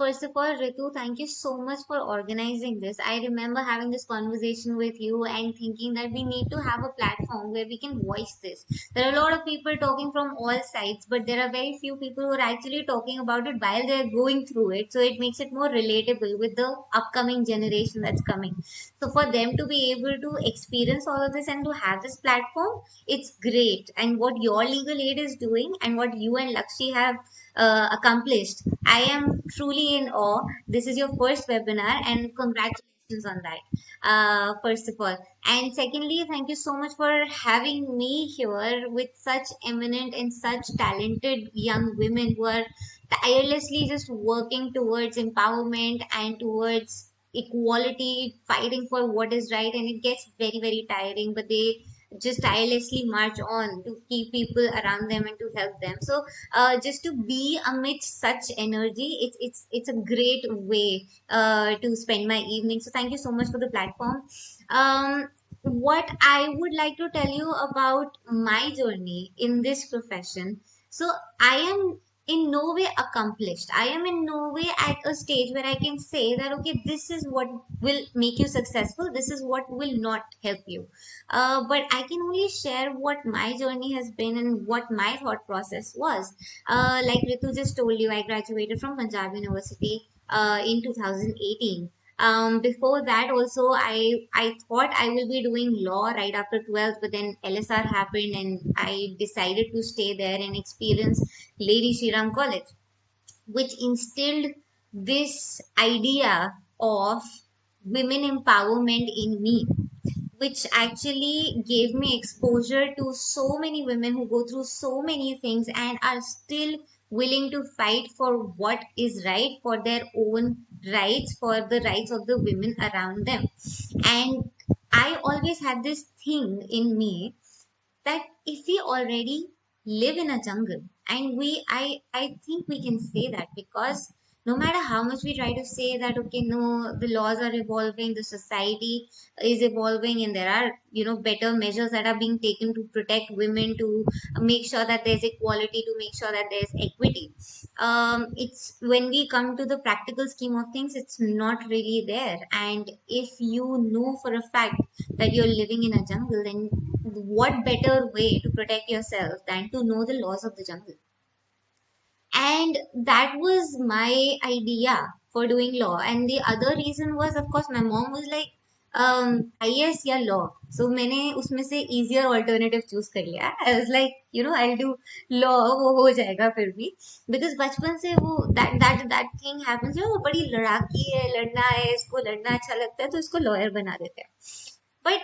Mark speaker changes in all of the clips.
Speaker 1: First of all, Ritu, thank you so much for organizing this. I remember having this conversation with you and thinking that we need to have a platform where we can voice this. There are a lot of people talking from all sides, but there are very few people who are actually talking about it while they're going through it. So it makes it more relatable with the upcoming generation that's coming. So for them to be able to experience all of this and to have this platform, it's great. And what your legal aid is doing and what you and Lakshi have accomplished, I am truly in awe. This is your first webinar, and congratulations on that, first of all. And secondly, thank you so much for having me here with such eminent and such talented young women who are tirelessly just working towards empowerment and towards equality, fighting for what is right. And it gets very, very tiring, but they just tirelessly march on to keep people around them and to help them. So just to be amidst such energy, it's a great way to spend my evening. So thank you so much for the platform. What I would like to tell you about my journey in this profession. So I am in no way accomplished. I am in no way at a stage where I can say that okay, this is what will make you successful, this is what will not help you. But I can only share what my journey has been and what my thought process was. Like Ritu just told you, I graduated from Punjab University in 2018. Before that also, I thought I will be doing law right after 12th, but then LSR happened and I decided to stay there and experience Lady Shriram College, which instilled this idea of women empowerment in me, which actually gave me exposure to so many women who go through so many things and are still willing to fight for what is right, for their own rights, for the rights of the women around them. And I always had this thing in me that if we already live in a jungle, and I think we can say that, because no matter how much we try to say that okay, no, the laws are evolving, the society is evolving, and there are, you know, better measures that are being taken to protect women, to make sure that there's equality, to make sure that there's equity. It's when we come to the practical scheme of things, it's not really there. And if you know for a fact that you're living in a jungle, then what better way to protect yourself than to know the laws of the jungle? And that was my idea for doing law. And the other reason was, of course, my mom was like, IAS या law. So मैंने उसमें से easier alternative choose कर लिया. I was like, you know, I'll do law, वो हो जाएगा फिर भी. Because बचपन से वो that thing happens, you know, वो बड़ी लड़ाकी है, लड़ना है, इसको लड़ना अच्छा लगता है, तो इसको lawyer बना देते हैं. But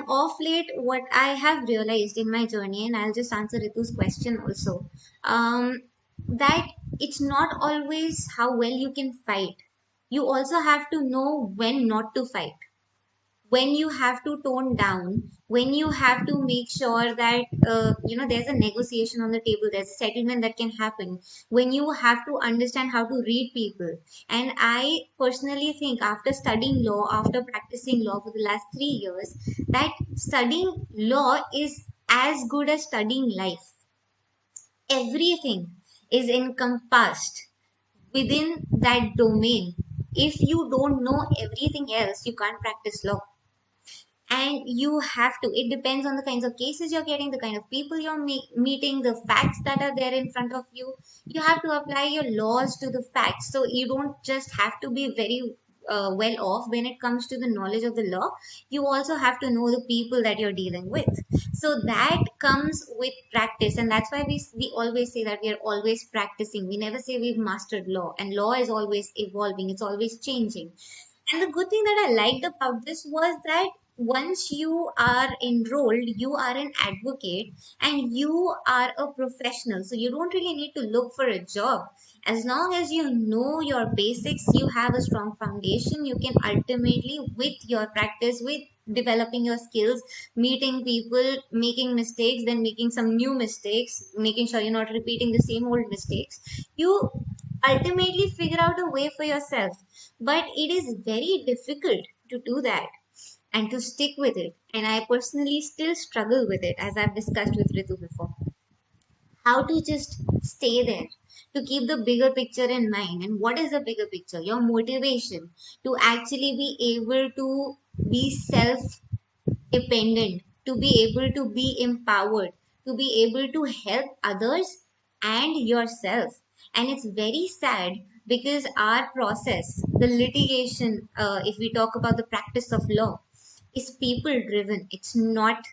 Speaker 1: of late, what I have realized in my journey, and I'll just answer Ritu's question also, that it's not always how well you can fight. You also have to know when not to fight, when you have to tone down, when you have to make sure that you know, there's a negotiation on the table, there's a settlement that can happen, when you have to understand how to read people. And I personally think, after studying law, after practicing law for the last 3 years, that studying law is as good as studying life. Everything is encompassed within that domain. If you don't know everything else, you can't practice law. And you have to, it depends on the kinds of cases you're getting, the kind of people you're meeting, the facts that are there in front of you. You have to apply your laws to the facts. So you don't just have to be very well off when it comes to the knowledge of the law. You also have to know the people that you're dealing with. So that comes with practice, and that's why we always say that we are always practicing. We never say we've mastered law, and law is always evolving, it's always changing. And the good thing that I liked about this was that once you are enrolled, you are an advocate and you are a professional. So you don't really need to look for a job. As long as you know your basics, you have a strong foundation, you can ultimately, with your practice, with developing your skills, meeting people, making mistakes, then making some new mistakes, making sure you're not repeating the same old mistakes, you ultimately figure out a way for yourself. But it is very difficult to do that and to stick with it. And I personally still struggle with it, as I've discussed with Ritu before. How to just stay there, to keep the bigger picture in mind. And what is the bigger picture? Your motivation to actually be able to be self dependent, to be able to be empowered, to be able to help others and yourself. And it's very sad because our process, the litigation, if we talk about the practice of law, is people driven. It's not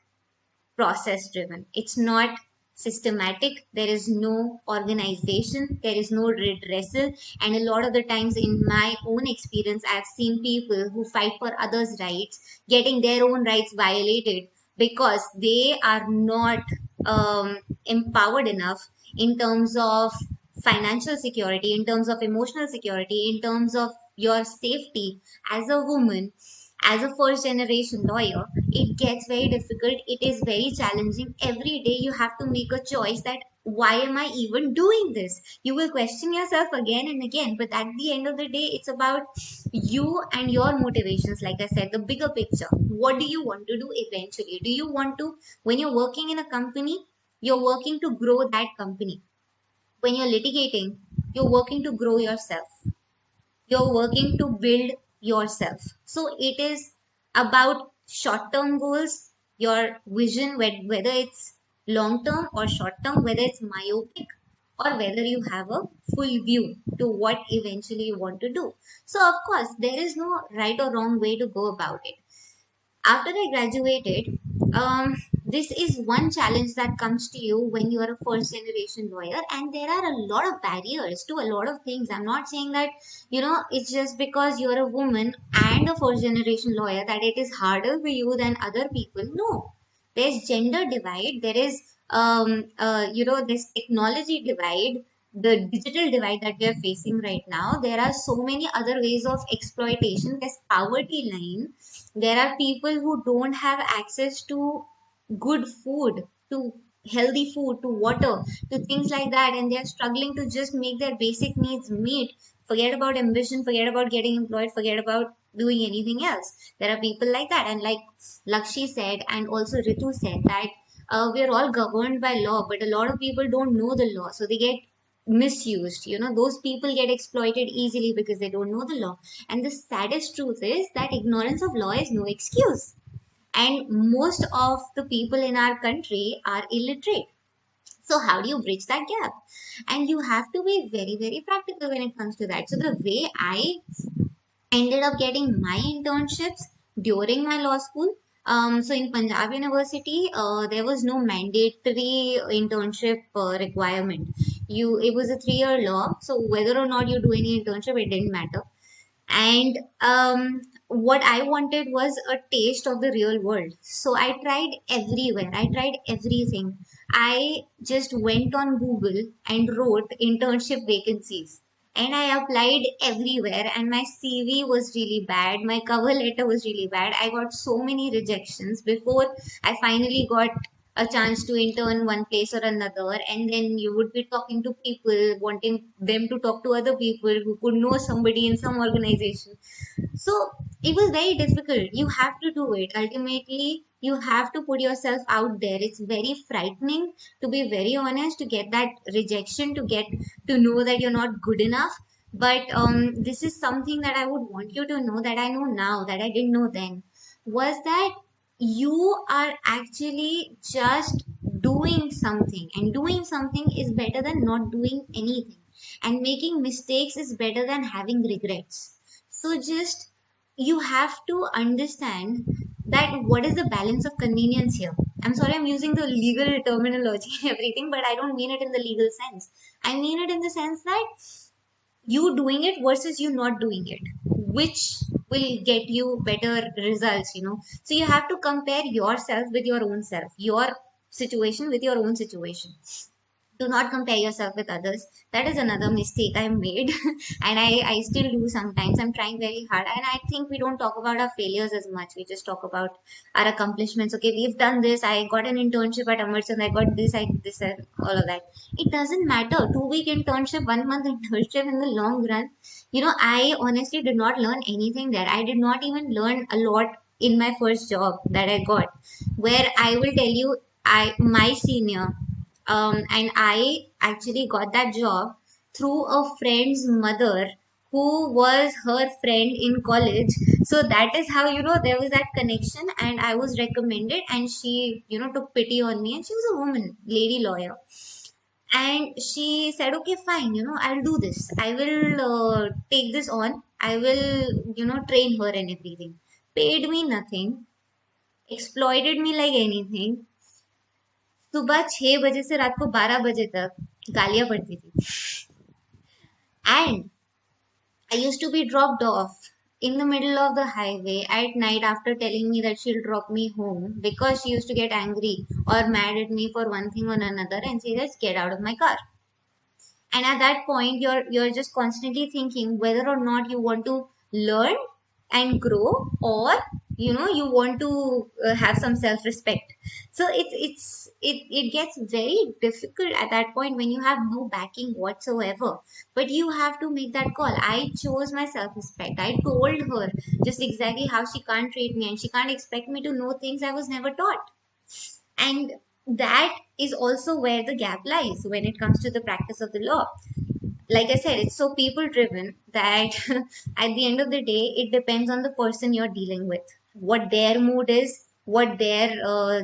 Speaker 1: process driven. It's not systematic. There is no organization. There is no redressal. And a lot of the times, in my own experience, I've seen people who fight for others' rights getting their own rights violated because they are not empowered enough in terms of financial security, in terms of emotional security, in terms of your safety as a woman, as a first generation lawyer. It gets very difficult. It is very challenging. Every day you have to make a choice that why am I even doing this? You will question yourself again and again, but at the end of the day, it's about you and your motivations. Like I said, the bigger picture. What do you want to do eventually? Do you want to, when you're working in a company, you're working to grow that company. When you're litigating, you're working to grow yourself, you're working to build yourself. So it is about short term goals, your vision, whether it's long term or short term, whether it's myopic or whether you have a full view to what eventually you want to do. So, of course, there is no right or wrong way to go about it. After I graduated, this is one challenge that comes to you when you are a first generation lawyer, and there are a lot of barriers to a lot of things. I'm not saying that, it's just because you're a woman and a first generation lawyer that it is harder for you than other people. No, there's gender divide, there is, this technology divide, the digital divide that we are facing right now. There are so many other ways of exploitation. There's poverty line. There are people who don't have access to good food, to healthy food, to water, to things like that, and they are struggling to just make their basic needs meet. Forget about ambition, forget about getting employed, forget about doing anything else. There are people like that, and like Lakshi said, and also Ritu said, that we are all governed by law, but a lot of people don't know the law, so they get misused. Those people get exploited easily because they don't know the law. And the saddest truth is that ignorance of law is no excuse, and most of the people in our country are illiterate. So how do you bridge that gap? And you have to be very, very practical when it comes to that. So the way I ended up getting my internships during my law school, so in Punjab University, there was no mandatory internship requirement. It was a 3-year law, so whether or not you do any internship, it didn't matter. And what I wanted was a taste of the real world. So I tried everywhere, I tried everything. I just went on Google and wrote internship vacancies, and I applied everywhere, and my CV was really bad, my cover letter was really bad. I got so many rejections before I finally got a chance to intern one place or another. And then you would be talking to people, wanting them to talk to other people who could know somebody in some organization. So it was very difficult. You have to do it. Ultimately, you have to put yourself out there. It's very frightening, to be very honest, to get that rejection, to get to know that you're not good enough. But this is something that I would want you to know, that I know now that I didn't know then, was that you are actually just doing something, and doing something is better than not doing anything, and making mistakes is better than having regrets. So just, you have to understand that what is the balance of convenience here. I'm sorry, I'm using the legal terminology and everything, but I don't mean it in the legal sense. I mean it in the sense that you doing it versus you not doing it, which will get you better results. So you have to compare yourself with your own self, your situation with your own situation. Do not compare yourself with others. That is another mistake I made and I still do sometimes. I'm trying very hard, and I think we don't talk about our failures as much. We just talk about our accomplishments. Okay, we've done this, I got an internship at Amazon, I got this, I did this, and all of that. It doesn't matter. 2-week internship, 1 month internship, in the long run, I honestly did not learn anything there. I did not even learn a lot in my first job that I got, where I will tell you, my senior, and I actually got that job through a friend's mother who was her friend in college. So that is how, there was that connection, and I was recommended, and she, took pity on me, and she was a woman, lady lawyer. And she said, okay, fine, I'll do this. I will take this on. I will, train her and everything. Paid me nothing, exploited me like anything. सुबह 6 बजे से रात को 12 बजे तक गालियां पड़ती थी. And I used to be dropped off in the middle of the highway at night after telling me that she'll drop me home, because she used to get angry or mad at me for one thing or another and say, let's get out of my car. And at that point, you're just constantly thinking whether or not you want to learn and grow, or you want to have some self respect. So it gets very difficult at that point when you have no backing whatsoever, but you have to make that call. I chose my self respect. I told her just exactly how she can't treat me, and she can't expect me to know things I was never taught. And that is also where the gap lies when it comes to the practice of the law. Like I said, it's so people driven that at the end of the day, it depends on the person you're dealing with, what their mood is, what their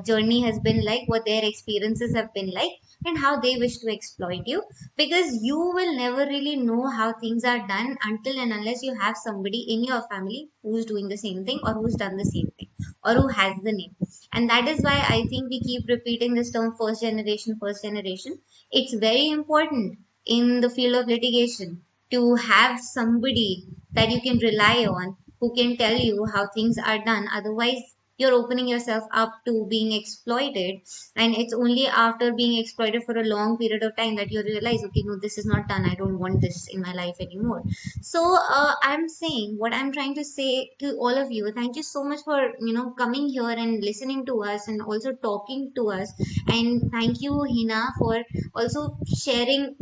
Speaker 1: journey has been like, what their experiences have been like, and how they wish to exploit you. Because you will never really know how things are done until and unless you have somebody in your family who's doing the same thing, or who's done the same thing, or who has the name. And that is why I think we keep repeating this term, first generation, first generation. It's very important in the field of litigation to have somebody that you can rely on, who can tell you how things are done. Otherwise, you're opening yourself up to being exploited, and it's only after being exploited for a long period of time that you realize, okay, no, this is not done. I don't want this in my life anymore. So I'm saying, what I'm trying to say to all of you, thank you so much for coming here and listening to us, and also talking to us. And thank you, Hina, for also sharing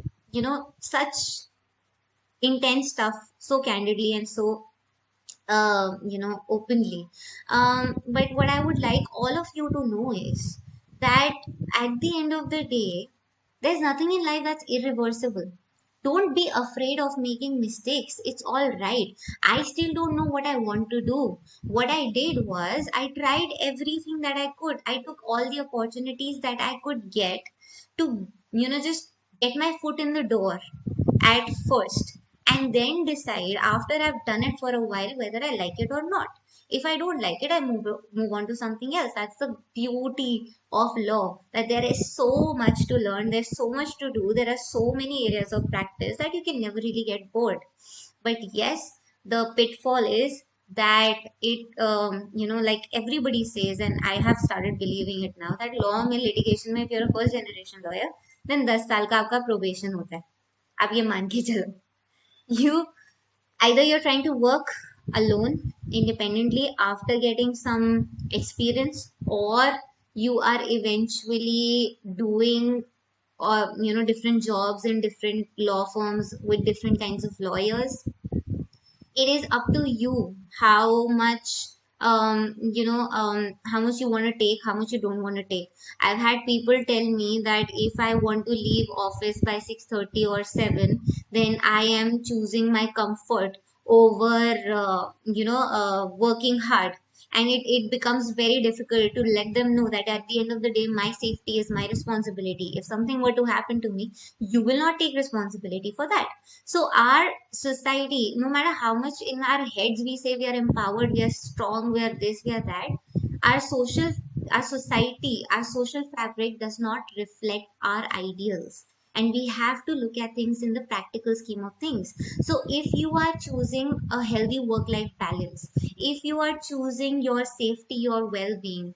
Speaker 1: such intense stuff so candidly and so openly. But what I would like all of you to know is that at the end of the day, there's nothing in life that's irreversible. Don't be afraid of making mistakes. It's all right. I still don't know what I want to do. What I did was I tried everything that I could. I took all the opportunities that I could get to, just get my foot in the door at first, and then decide after I've done it for a while whether I like it or not. If I don't like it, I move on to something else. That's the beauty of law, that there is so much to learn, there's so much to do, there are so many areas of practice that you can never really get bored. But yes, the pitfall is that it like everybody says, and I have started believing it now, that law में litigation में if you're a first generation lawyer, then 10 साल का आपका probation होता है. आप ये मान के चलो. You either you're trying to work alone independently after getting some experience, or you are eventually doing different jobs in different law firms with different kinds of lawyers. It is up to you how much how much you want to take, how much you don't want to take. I've had people tell me that if I want to leave office by 6:30 or 7, then I am choosing my comfort over working hard. And it becomes very difficult to let them know that at the end of the day, my safety is my responsibility. If something were to happen to me, you will not take responsibility for that. So our society, no matter how much in our heads we say we are empowered, we are strong, we are this, we are that, our social, our society, our social fabric does not reflect our ideals. And we have to look at things in the practical scheme of things. So if you are choosing a healthy work life balance, if you are choosing your safety, your well being,